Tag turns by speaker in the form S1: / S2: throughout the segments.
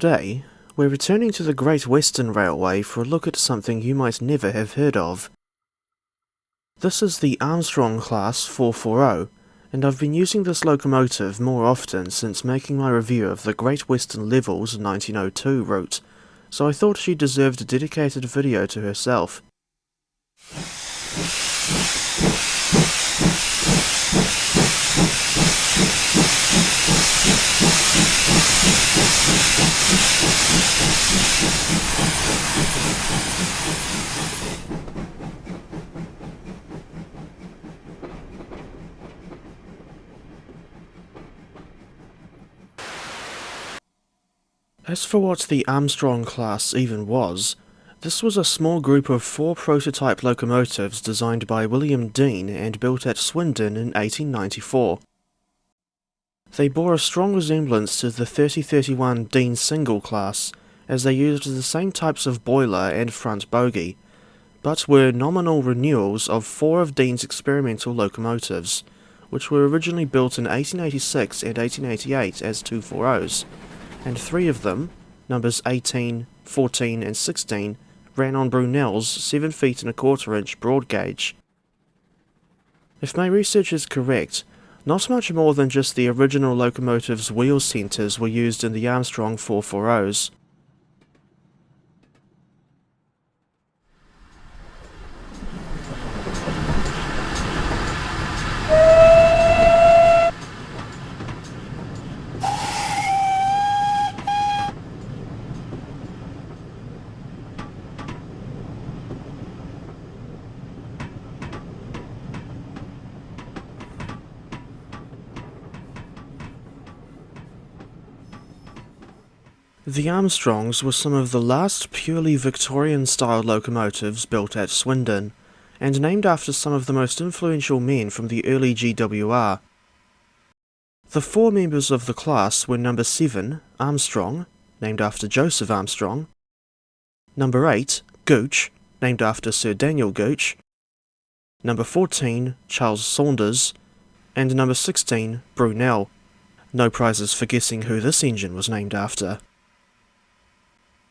S1: Today, we're returning to the Great Western Railway for a look at something you might never have heard of. This is the Armstrong Class 440, and I've been using this locomotive more often since making my review of the Great Western Levels 1902 route, so I thought she deserved a dedicated video to herself. As for what the Armstrong class even was, this was a small group of 4 prototype locomotives designed by William Dean and built at Swindon in 1894. They bore a strong resemblance to the 3031 Dean single class, as they used the same types of boiler and front bogie, but were nominal renewals of 4 of Dean's experimental locomotives, which were originally built in 1886 and 1888 as 240s, and 3 of them, numbers 18, 14 and 16, ran on Brunel's 7 feet and a quarter inch broad gauge. If my research is correct, not much more than just the original locomotive's wheel centres were used in the Armstrong 440s. The Armstrongs were some of the last purely Victorian-style locomotives built at Swindon, and named after some of the most influential men from the early GWR. The 4 members of the class were number 7, Armstrong, named after Joseph Armstrong, number 8, Gooch, named after Sir Daniel Gooch, number 14, Charles Saunders, and number 16, Brunel. No prizes for guessing who this engine was named after.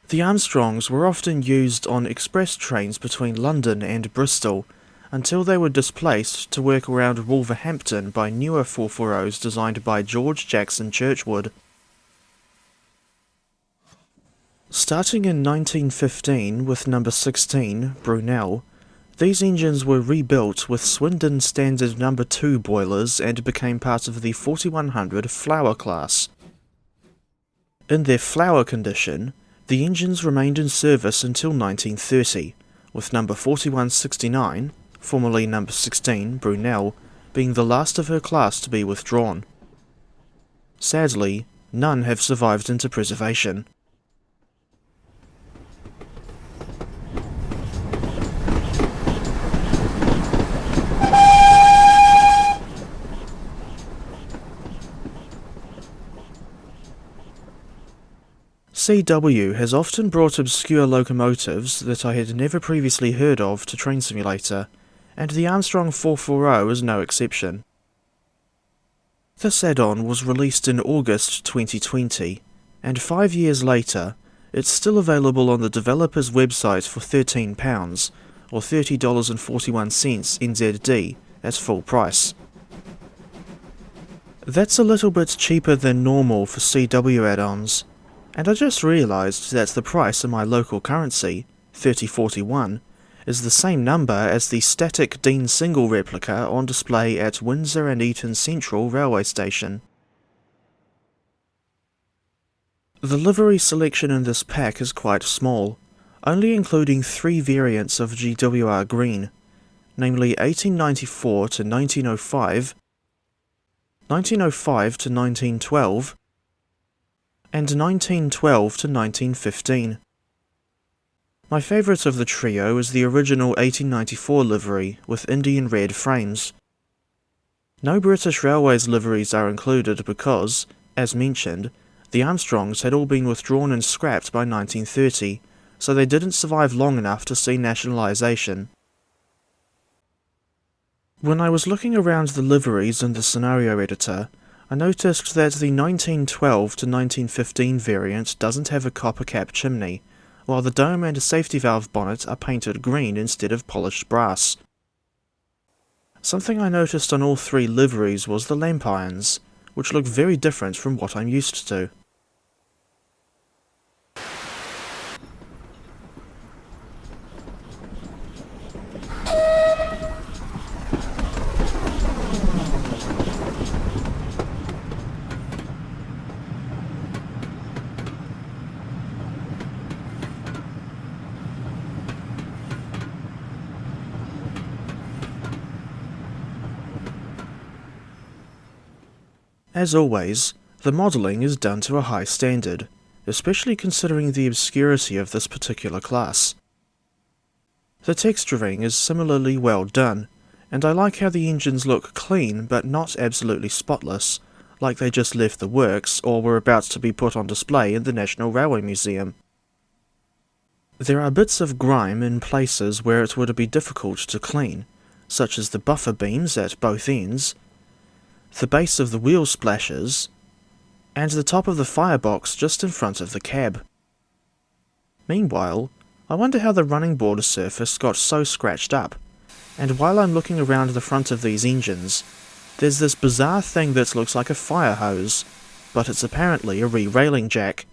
S1: The Armstrongs were often used on express trains between London and Bristol, until they were displaced to work around Wolverhampton by newer 440s designed by George Jackson Churchwood. Starting in 1915 with number 16, Brunel, these engines were rebuilt with Swindon standard number 2 boilers and became part of the 4100 Flower class. In their flower condition, the engines remained in service until 1930, with number 4169, formerly number 16, Brunel, being the last of her class to be withdrawn. Sadly, none have survived into preservation. CW has often brought obscure locomotives that I had never previously heard of to Train Simulator, and the Armstrong 440 is no exception. This add-on was released in August 2020, and 5 years later, it's still available on the developer's website for £13, or $30.41 NZD, at full price. That's a little bit cheaper than normal for CW add-ons, and I just realised that the price in my local currency, 30.41, is the same number as the static Dean single replica on display at Windsor and Eton Central Railway Station. The livery selection in this pack is quite small, only including 3 variants of GWR green, namely 1894 to 1905, 1905 to 1912, and 1912 to 1915. My favourite of the trio is the original 1894 livery with Indian red frames. No British Railways liveries are included because, as mentioned, the Armstrongs had all been withdrawn and scrapped by 1930, so they didn't survive long enough to see nationalisation. When I was looking around the liveries in the scenario editor, I noticed that the 1912 to 1915 variant doesn't have a copper cap chimney, while the dome and safety valve bonnet are painted green instead of polished brass. Something I noticed on all three liveries was the lamp irons, which look very different from what I'm used to. As always, the modelling is done to a high standard, especially considering the obscurity of this particular class. The texturing is similarly well done, and I like how the engines look clean but not absolutely spotless, like they just left the works or were about to be put on display in the National Railway Museum. There are bits of grime in places where it would be difficult to clean, such as the buffer beams at both ends, the base of the wheel splashes, and the top of the firebox just in front of the cab. Meanwhile, I wonder how the running board surface got so scratched up, and while I'm looking around the front of these engines, there's this bizarre thing that looks like a fire hose, but it's apparently a re-railing jack.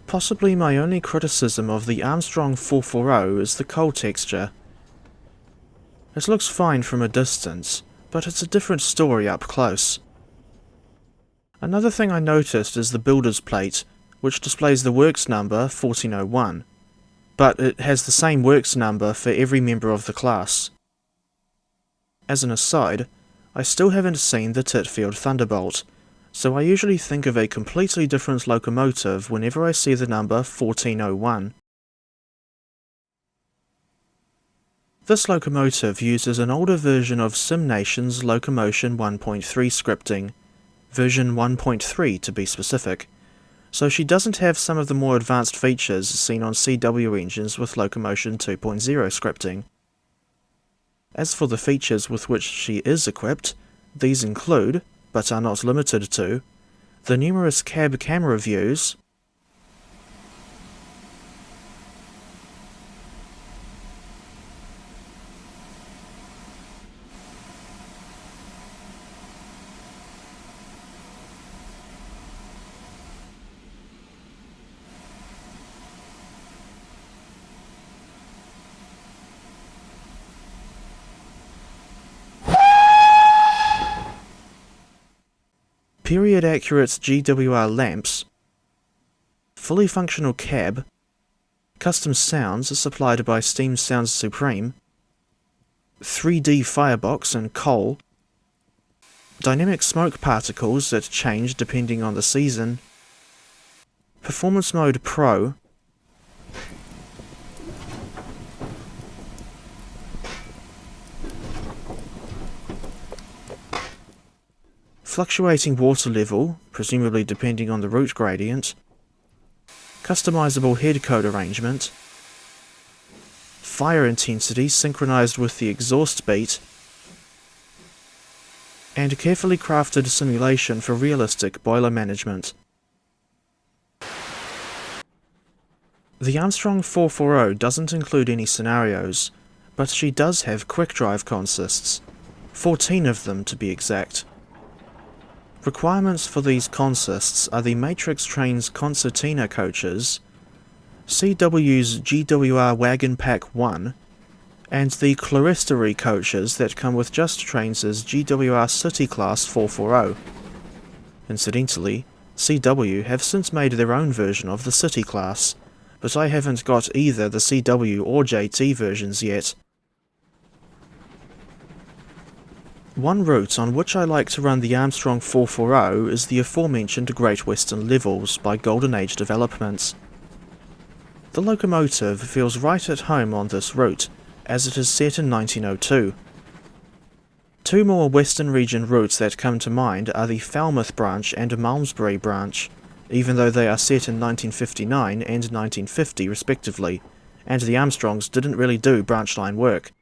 S1: Possibly my only criticism of the Armstrong 440 is the coal texture. It looks fine from a distance, but it's a different story up close. Another thing I noticed is the builder's plate, which displays the works number 1401, but it has the same works number for every member of the class. As an aside, I still haven't seen the Titfield Thunderbolt, so I usually think of a completely different locomotive whenever I see the number 1401. This locomotive uses an older version of SimNation's Locomotion 1.3 scripting, version 1.3 to be specific, so she doesn't have some of the more advanced features seen on CW engines with Locomotion 2.0 scripting. As for the features with which she is equipped, these include, but are not limited to, the numerous cab camera views, period-accurate GWR lamps, fully functional cab, custom sounds supplied by Steam Sounds Supreme, 3D firebox and coal, dynamic smoke particles that change depending on the season, performance mode Pro, fluctuating water level, presumably depending on the route gradient, customizable head code arrangement, fire intensity synchronized with the exhaust beat, and carefully crafted simulation for realistic boiler management. The Armstrong 440 doesn't include any scenarios, but she does have quick drive consists, 14 of them to be exact. Requirements for these consists are the Matrix Trains Concertina coaches, CW's GWR Wagon Pack 1, and the Clerestory coaches that come with Just Trains' GWR City Class 440. Incidentally, CW have since made their own version of the City Class, but I haven't got either the CW or JT versions yet. One route on which I like to run the Armstrong 440 is the aforementioned Great Western Levels by Golden Age Developments. The locomotive feels right at home on this route, as it is set in 1902. Two more Western region routes that come to mind are the Falmouth branch and Malmesbury branch, even though they are set in 1959 and 1950 respectively, and the Armstrongs didn't really do branch line work.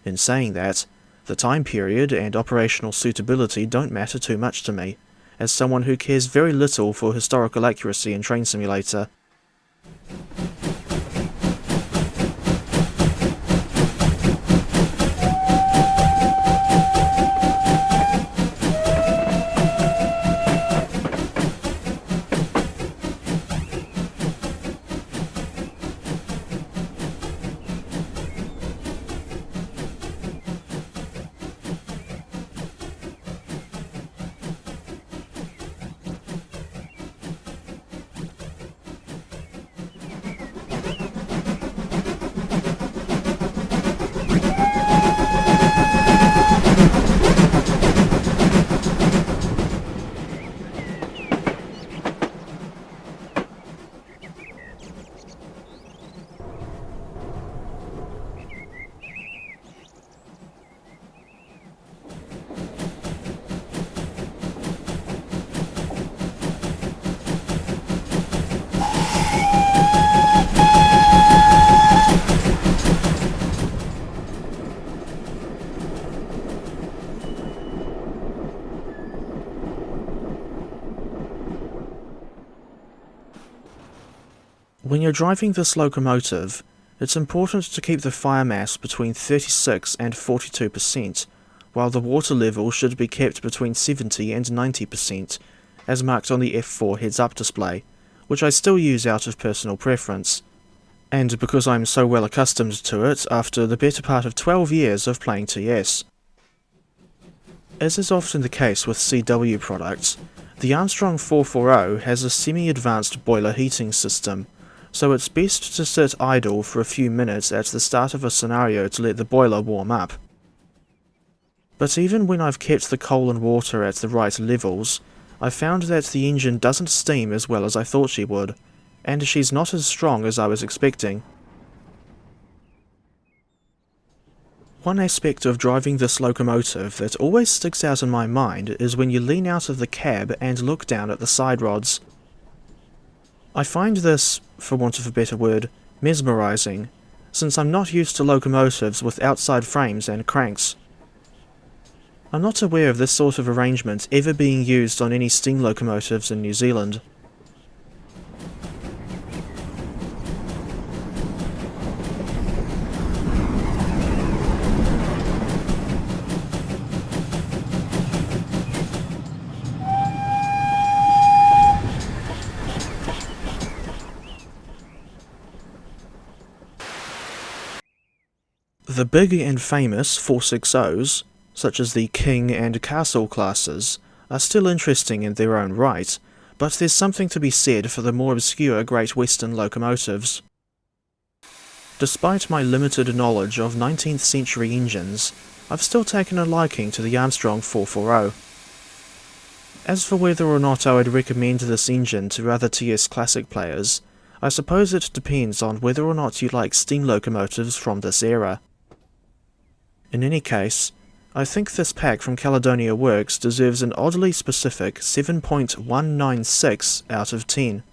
S1: In saying that, The time period and operational suitability don't matter too much to me, as someone who cares very little for historical accuracy in Train Simulator. When you're driving this locomotive, it's important to keep the fire mass between 36 and 42%, while the water level should be kept between 70 and 90%, as marked on the F4 heads-up display, which I still use out of personal preference, and because I'm so well accustomed to it after the better part of 12 years of playing TS. As is often the case with CW products, the Armstrong 440 has a semi-advanced boiler heating system, so it's best to sit idle for a few minutes at the start of a scenario to let the boiler warm up. But even when I've kept the coal and water at the right levels, I've found that the engine doesn't steam as well as I thought she would, and she's not as strong as I was expecting. One aspect of driving this locomotive that always sticks out in my mind is when you lean out of the cab and look down at the side rods. I find this, for want of a better word, mesmerizing, since I'm not used to locomotives with outside frames and cranks. I'm not aware of this sort of arrangement ever being used on any steam locomotives in New Zealand. The big and famous 460s, such as the King and Castle classes, are still interesting in their own right, but there's something to be said for the more obscure Great Western locomotives. Despite my limited knowledge of 19th century engines, I've still taken a liking to the Armstrong 440. As for whether or not I would recommend this engine to other TS Classic players, I suppose it depends on whether or not you like steam locomotives from this era. In any case, I think this pack from Caledonia Works deserves an oddly specific 7.196 out of 10.